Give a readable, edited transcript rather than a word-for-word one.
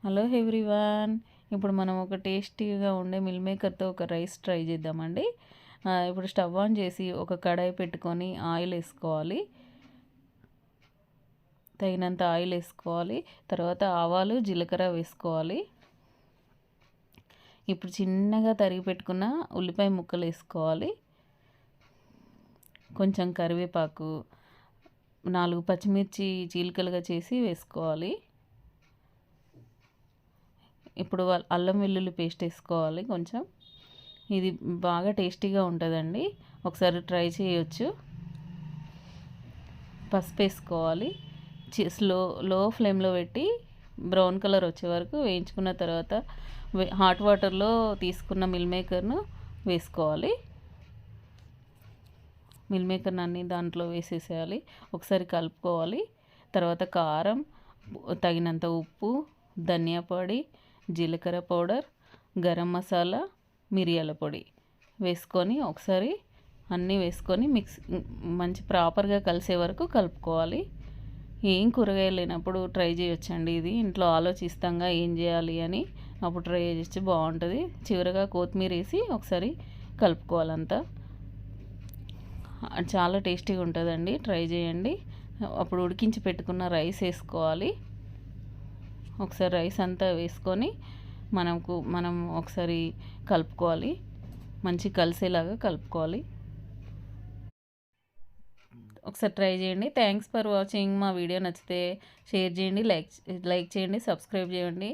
Hello everyone. ఇప్పుడు మనం ఒక టేస్టీగా ఉండే మిల్ మేకర్తో ఒక రైస్ ట్రై చేద్దామండి. ఇప్పుడు స్టవ్ ఆన్ చేసి ఒక కడాయి పెట్టుకొని ఆయిల్ వేసుకోవాలి. తగినంత ఆయిల్ వేసుకోవాలి. తర్వాత ఆవాలు జీలకర్ర వేసుకోవాలి. ఇప్పుడు చిన్నగా తరిగి పెట్టుకున్న ఉల్లిపాయ ముక్కలు వేసుకోవాలి. కొంచెం కరివేపాకు, 4 పచ్చిమిర్చి చీలికలుగా చేసి వేసుకోవాలి. ఇప్పుడు అల్లం వెల్లుల్లి పేస్ట్ వేసుకోవాలి కొంచెం. ఇది బాగా టేస్టీగా ఉంటుందండి, ఒకసారి ట్రై చేయొచ్చు. పసుపు వేసుకోవాలి. లో ఫ్లేమ్లో పెట్టి బ్రౌన్ కలర్ వచ్చే వరకు వేయించుకున్న తర్వాత హాట్ వాటర్లో తీసుకున్న మిల్ మేకర్ను వేసుకోవాలి. మిల్ మేకర్ని అన్ని దాంట్లో వేసేసేయాలి. ఒకసారి కలుపుకోవాలి. తర్వాత కారం, తగినంత ఉప్పు, ధనియా పొడి, జీలకర్ర పౌడర్, గరం మసాలా, మిరియాల పొడి వేసుకొని ఒకసారి అన్నీ వేసుకొని మంచి ప్రాపర్గా కలిసే వరకు కలుపుకోవాలి. ఏం కూరగాయలు లేనప్పుడు ట్రై చేయొచ్చండి. ఇది ఇంట్లో ఆలోచిస్తాంగా ఏం చేయాలి అని, అప్పుడు ట్రై చేస్తే బాగుంటుంది. చివరగా కొత్తిమీర వేసి ఒకసారి కలుపుకోవాలంతా. చాలా టేస్టీగా ఉంటుందండి, ట్రై చేయండి. అప్పుడు ఉడికించి పెట్టుకున్న రైస్ వేసుకోవాలి. ఒకసారి రైస్ అంతా వేసుకొని మనం ఒకసారి కలుపుకోవాలి. మంచి కలిసేలాగా కలుపుకోవాలి. ఒకసారి ట్రై చేయండి. Thanks for watching. మా వీడియో నచ్చితే షేర్ చేయండి, లైక్ చేయండి, సబ్స్క్రైబ్ చేయండి.